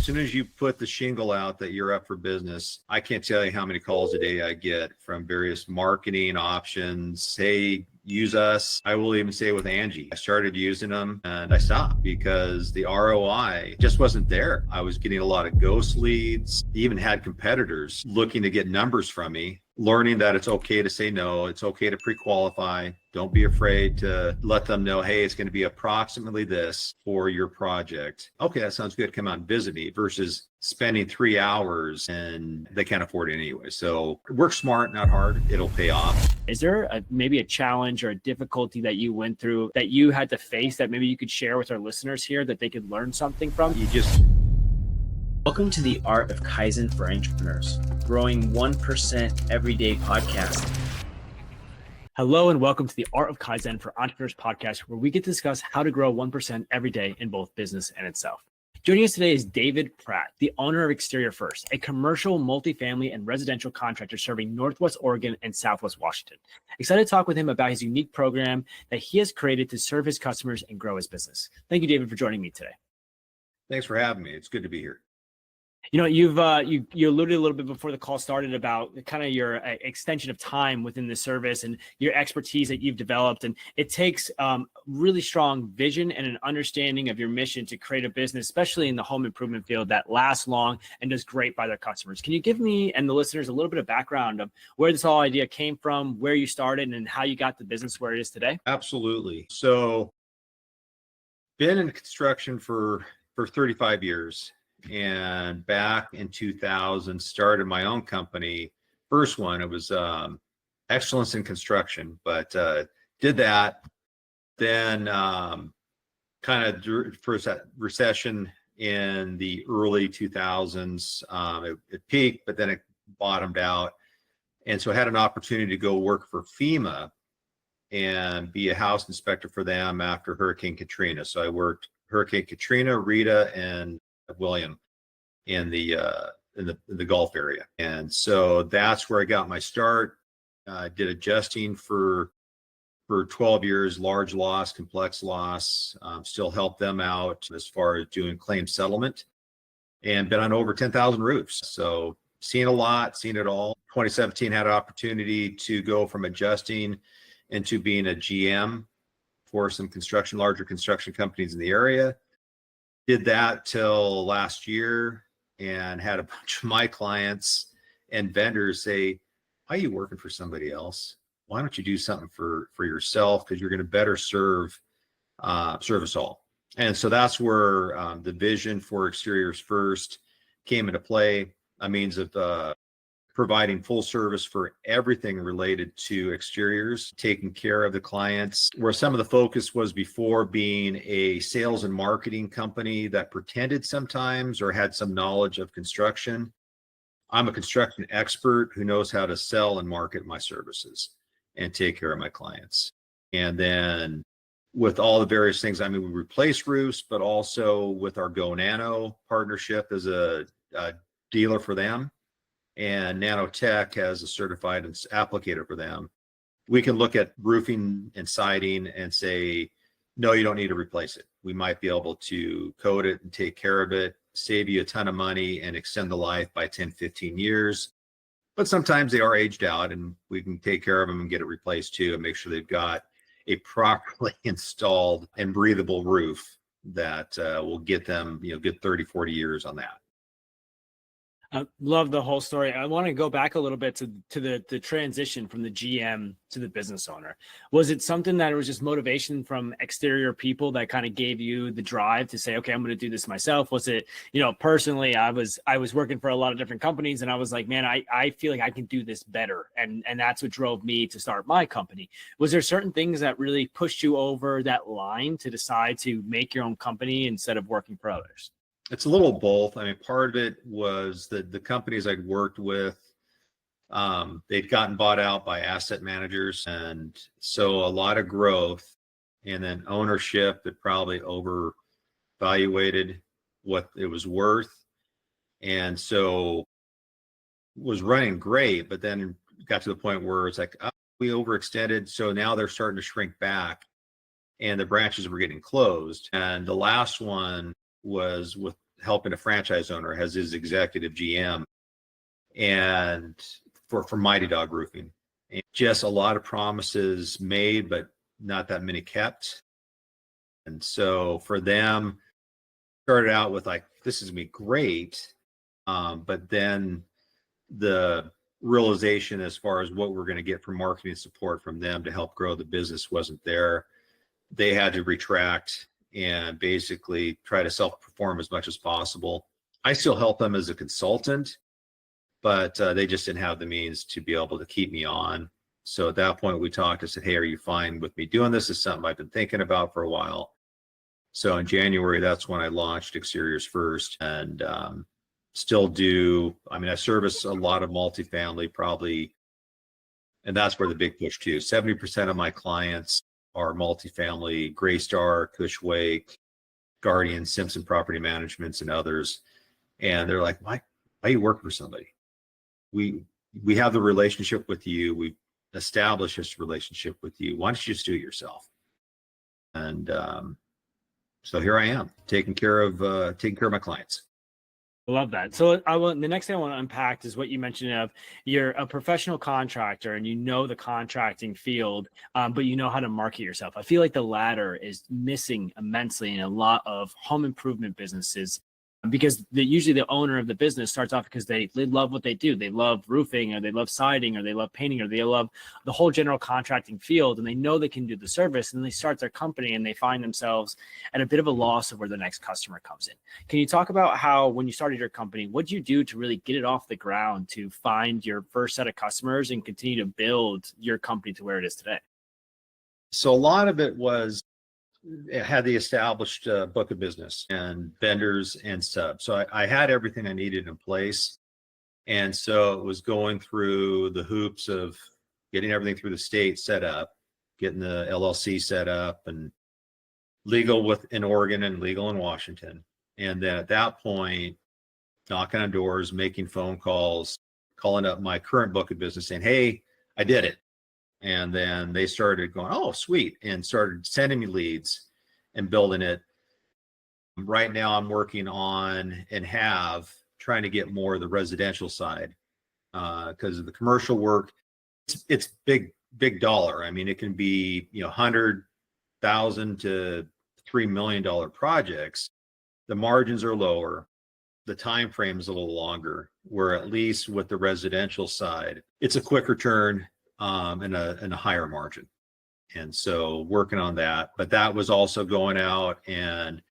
soon as you put the shingle out that you're up for business, I can't tell you how many calls a day I get from various marketing options. Hey, use us. I will even say with Angie, I started using them and I stopped because the ROI just wasn't there. I was getting a lot of ghost leads, even had competitors looking to get numbers from me, learning that it's okay to say no. It's okay to pre-qualify. Don't be afraid to let them know, hey, it's going to be approximately this for your project. Okay, that sounds good. Come out and visit me versus spending 3 hours and they can't afford it anyway. So work smart, not hard. It'll pay off. Is there maybe a challenge or a difficulty that you went through that you had to face that maybe you could share with our listeners here that they could learn something from? Welcome to the Art of Kaizen for Entrepreneurs, growing 1% everyday podcast. Hello and welcome to the Art of Kaizen for Entrepreneurs podcast, where we get to discuss how to grow 1% every day in both business and itself. Joining us today is David Pratt, the owner of Exterior First, a commercial, multifamily, and residential contractor serving Northwest Oregon and Southwest Washington. Excited to talk with him about his unique program that he has created to serve his customers and grow his business. Thank you, David, for joining me today. Thanks for having me. It's good to be here. You know, you alluded a little bit before the call started about kind of your extension of time within the service and your expertise that you've developed. And it takes really strong vision and an understanding of your mission to create a business, especially in the home improvement field, that lasts long and does great by their customers. Can you give me and the listeners a little bit of background of where this whole idea came from, where you started, and how you got the business where it is today? Absolutely. So, been in construction for 35 years. And back in 2000, started my own company. First one, it was Excellence in Construction, but did that. Then kind of first that recession in the early 2000s, it peaked, but then it bottomed out. And so I had an opportunity to go work for FEMA and be a house inspector for them after Hurricane Katrina. So I worked Hurricane Katrina, Rita, and William in the Gulf area. And so that's where I got my start. Did adjusting for 12 years, large loss, complex loss, still help them out as far as doing claim settlement, and been on over 10,000 roofs. So seen a lot, seen it all. 2017 had an opportunity to go from adjusting into being a GM for some larger construction companies in the area. Did that till last year and had a bunch of my clients and vendors say, why are you working for somebody else? Why don't you do something for yourself? Because you're going to better serve us all. And so that's where the vision for Exteriors First came into play, a means of providing full service for everything related to exteriors, taking care of the clients, where some of the focus was before being a sales and marketing company that pretended sometimes or had some knowledge of construction. I'm a construction expert who knows how to sell and market my services and take care of my clients. And then with all the various things, I mean, we replace roofs, but also with our Go Nano partnership as a dealer for them. And Nanotech has a certified applicator for them. We can look at roofing and siding and say, no, you don't need to replace it. We might be able to coat it and take care of it, save you a ton of money and extend the life by 10, 15 years. But sometimes they are aged out and we can take care of them and get it replaced too and make sure they've got a properly installed and breathable roof that will get them, good 30, 40 years on that. I love the whole story. I want to go back a little bit to the transition from the GM to the business owner. Was it something that it was just motivation from exterior people that kind of gave you the drive to say, okay, I'm going to do this myself? Was it, personally, I was working for a lot of different companies and I was like, man, I feel like I can do this better. And that's what drove me to start my company. Was there certain things that really pushed you over that line to decide to make your own company instead of working for others? It's a little both. I mean, part of it was that the companies I'd worked with, they'd gotten bought out by asset managers. And so a lot of growth and then ownership that probably overvaluated what it was worth. And so was running great, but then got to the point where it's like, oh, we overextended. So now they're starting to shrink back and the branches were getting closed. And the last one was with helping a franchise owner as his executive GM, and for Mighty Dog Roofing. And just a lot of promises made, but not that many kept. And so for them, started out with like, this is gonna be great. But then the realization as far as what we're going to get from marketing support from them to help grow the business wasn't there. They had to retract and basically try to self-perform as much as possible. I still help them as a consultant, but they just didn't have the means to be able to keep me on. So at that point we talked. I said, hey, are you fine with me doing this? It's something I've been thinking about for a while. So in January, that's when I launched Exteriors First, and still do. I mean, I service a lot of multifamily, probably, and that's where the big push too. 70% of my clients are multifamily, Greystar, Cushwake, Guardian, Simpson Property Managements, and others. And they're like, why are you working for somebody? We have the relationship with you. We've established this relationship with you. Why don't you just do it yourself? And so here I am, taking care of my clients. I love that. So the next thing I want to unpack is what you mentioned of you're a professional contractor and you know the contracting field, but you know how to market yourself. I feel like the latter is missing immensely in a lot of home improvement businesses, because usually the owner of the business starts off because they love what they do. They love roofing, or they love siding, or they love painting, or they love the whole general contracting field, and they know they can do the service, and they start their company and they find themselves at a bit of a loss of where the next customer comes in. Can you talk about how, when you started your company, what did you do to really get it off the ground to find your first set of customers and continue to build your company to where it is today? So a lot of it was, it had the established book of business and vendors and subs. So I had everything I needed in place. And so it was going through the hoops of getting everything through the state set up, getting the LLC set up, and legal in Oregon and legal in Washington. And then at that point, knocking on doors, making phone calls, calling up my current book of business saying, hey, I did it. And then they started going, oh, sweet, and started sending me leads and building it. Right now I'm working on and trying to get more of the residential side, because of the commercial work. It's big dollar. I mean, it can be, $100,000 to $3 million projects. The margins are lower. The time frame is a little longer, where at least with the residential side, it's a quicker turn and a higher margin. And so working on that, but that was also going out and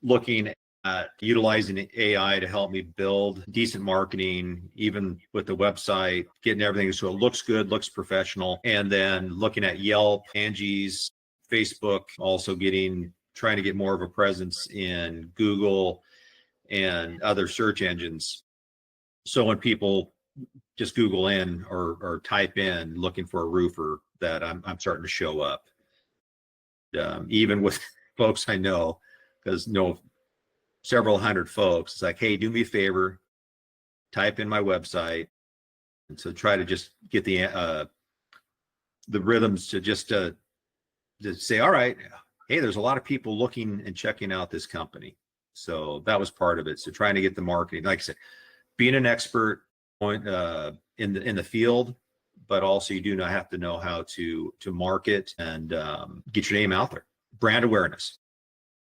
looking at utilizing AI to help me build decent marketing, even with the website, getting everything so it looks good, looks professional. And then looking at Yelp, Angie's, Facebook, also trying to get more of a presence in Google and other search engines. So when people just Google in or type in looking for a roofer, that I'm starting to show up. Even with folks I know, because several hundred folks, it's like, hey, do me a favor, type in my website. And so try to just get the rhythms to just to say, all right, hey, there's a lot of people looking and checking out this company. So that was part of it. So trying to get the marketing, like I said, being an expert in the field, but also you do not have to know how to market and get your name out there. Brand awareness.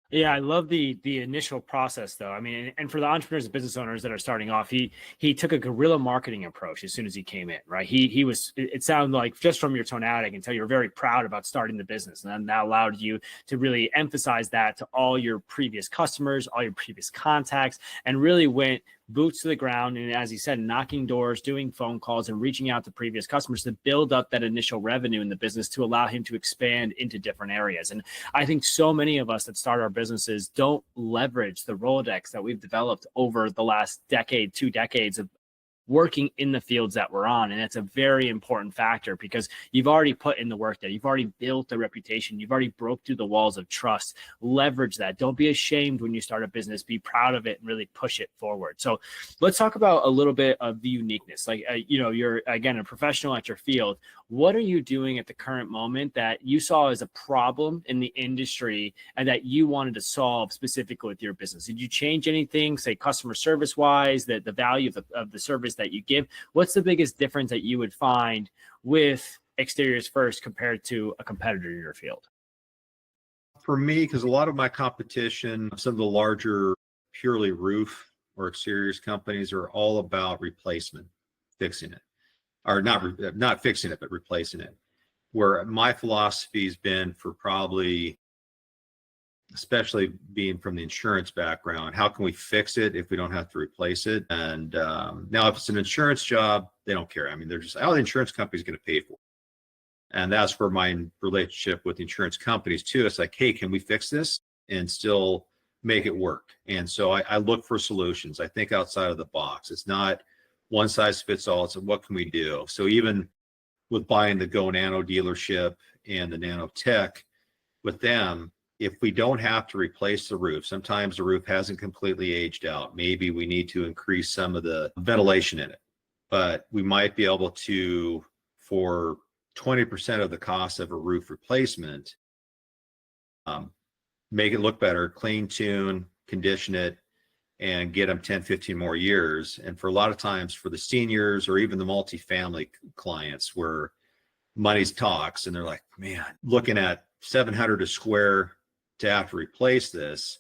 Yeah, I love the initial process, though. I mean, and for the entrepreneurs and business owners that are starting off, he took a guerrilla marketing approach as soon as he came in, right? He was. It sounded like, just from your tonality, I can tell you're very proud about starting the business, and that allowed you to really emphasize that to all your previous customers, all your previous contacts, and really went boots to the ground. And as he said, knocking doors, doing phone calls, and reaching out to previous customers to build up that initial revenue in the business to allow him to expand into different areas. And I think so many of us that start our businesses don't leverage the Rolodex that we've developed over the last decade, 2 decades of working in the fields that we're on. And that's a very important factor because you've already put in the work there. You've already built a reputation. You've already broke through the walls of trust. Leverage that. Don't be ashamed when you start a business. Be proud of it and really push it forward. So let's talk about a little bit of the uniqueness. Like, you're, again, a professional at your field. What are you doing at the current moment that you saw as a problem in the industry and that you wanted to solve specifically with your business? Did you change anything, say customer service wise, the value of the service that you give? What's the biggest difference that you would find with Exteriors First compared to a competitor in your field? For me, because a lot of my competition, some of the larger purely roof or exteriors companies are all about replacement, fixing it, or not fixing it, but replacing it. Where my philosophy has been for probably, especially being from the insurance background, how can we fix it if we don't have to replace it? And now if it's an insurance job, they don't care. I mean, they're just, oh, the insurance company's going to pay for it. And that's where my relationship with the insurance companies too. It's like, hey, can we fix this and still make it work? And so I look for solutions. I think outside of the box. It's not one size fits all. It's what can we do? So even with buying the Go Nano dealership and the Nanotech, with them, if we don't have to replace the roof, sometimes the roof hasn't completely aged out. Maybe we need to increase some of the ventilation in it, but we might be able to, for 20% of the cost of a roof replacement, make it look better, clean, tune, condition it, and get them 10, 15 more years. And for a lot of times for the seniors or even the multifamily clients where money's talks and they're like, man, looking at 700 a square to have to replace this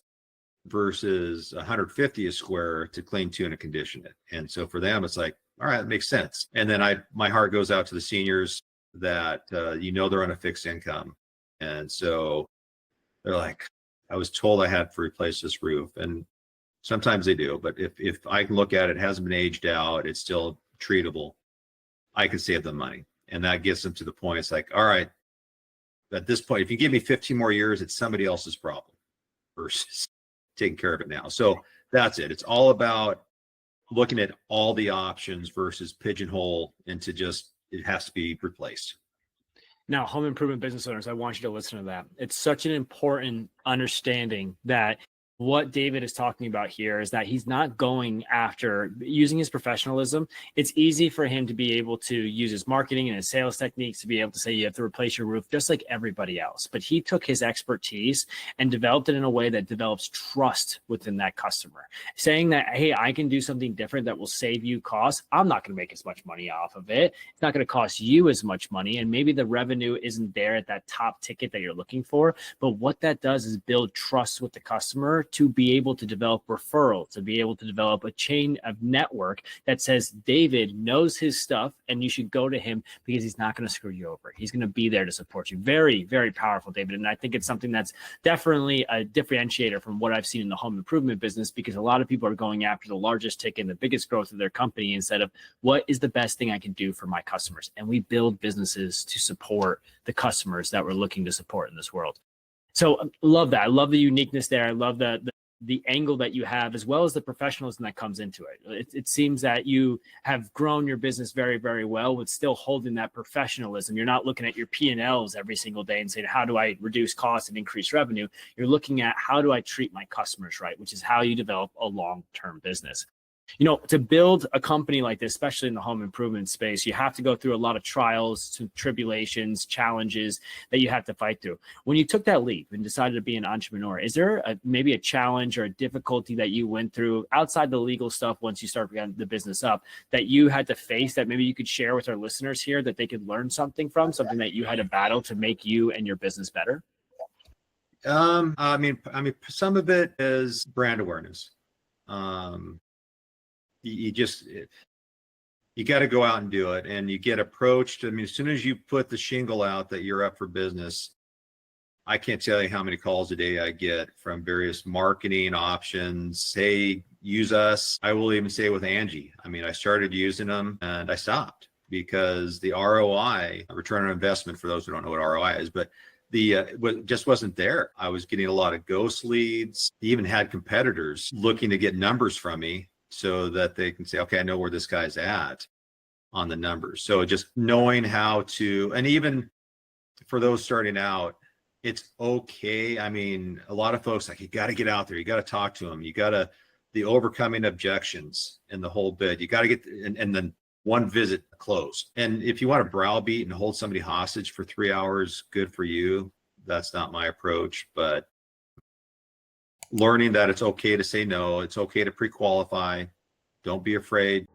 versus 150 a square to clean, tune, and condition it. And so for them, it's like, all right, it makes sense. And then my heart goes out to the seniors that, they're on a fixed income. And so they're like, I was told I had to replace this roof. And sometimes they do, but if I can look at it, it hasn't been aged out, it's still treatable, I can save them money. And that gets them to the point, it's like, all right, at this point, if you give me 15 more years, it's somebody else's problem versus taking care of it now. So that's it. It's all about looking at all the options versus pigeonhole into just, it has to be replaced. Now, home improvement business owners, I want you to listen to that. It's such an important understanding that what David is talking about here is that he's not going after using his professionalism. It's easy for him to be able to use his marketing and his sales techniques to be able to say you have to replace your roof just like everybody else. But he took his expertise and developed it in a way that develops trust within that customer, saying that, hey, I can do something different that will save you costs. I'm not going to make as much money off of it. It's not going to cost you as much money. And maybe the revenue isn't there at that top ticket that you're looking for. But what that does is build trust with the customer to be able to develop referrals, to be able to develop a chain of network that says David knows his stuff and you should go to him because he's not going to screw you over. He's going to be there to support you. Very, very powerful, David. And I think it's something that's definitely a differentiator from what I've seen in the home improvement business, because a lot of people are going after the largest ticket and the biggest growth of their company instead of what is the best thing I can do for my customers. And we build businesses to support the customers that we're looking to support in this world. So love that. I love the uniqueness there. I love the angle that you have, as well as the professionalism that comes into it. It seems that you have grown your business very, very well with still holding that professionalism. You're not looking at your P&Ls every single day and saying, how do I reduce costs and increase revenue? You're looking at how do I treat my customers right, which is how you develop a long-term business. To build a company like this, especially in the home improvement space, you have to go through a lot of trials, tribulations, challenges that you have to fight through. When you took that leap and decided to be an entrepreneur, is there maybe a challenge or a difficulty that you went through outside the legal stuff once you start the business up that you had to face that maybe you could share with our listeners here that they could learn something from, something that you had to battle to make you and your business better? I mean, some of it is brand awareness. You got to go out and do it, and you get approached. I mean, as soon as you put the shingle out that you're up for business, I can't tell you how many calls a day I get from various marketing options. Hey, use us. I will even say with Angie. I mean, I started using them and I stopped because the ROI, return on investment, for those who don't know what ROI is, but just wasn't there. I was getting a lot of ghost leads. Even had competitors looking to get numbers from me so that they can say, okay, I know where this guy's at on the numbers. So just knowing how to, and even for those starting out, it's okay. I mean, a lot of folks like, you got to get out there, you got to talk to them, you got to, the overcoming objections and the whole bit, you got to get, and then one visit closed. And if you want to browbeat and hold somebody hostage for 3 hours, good for you. That's not my approach, but learning that it's okay to say no, it's okay to pre-qualify. Don't be afraid.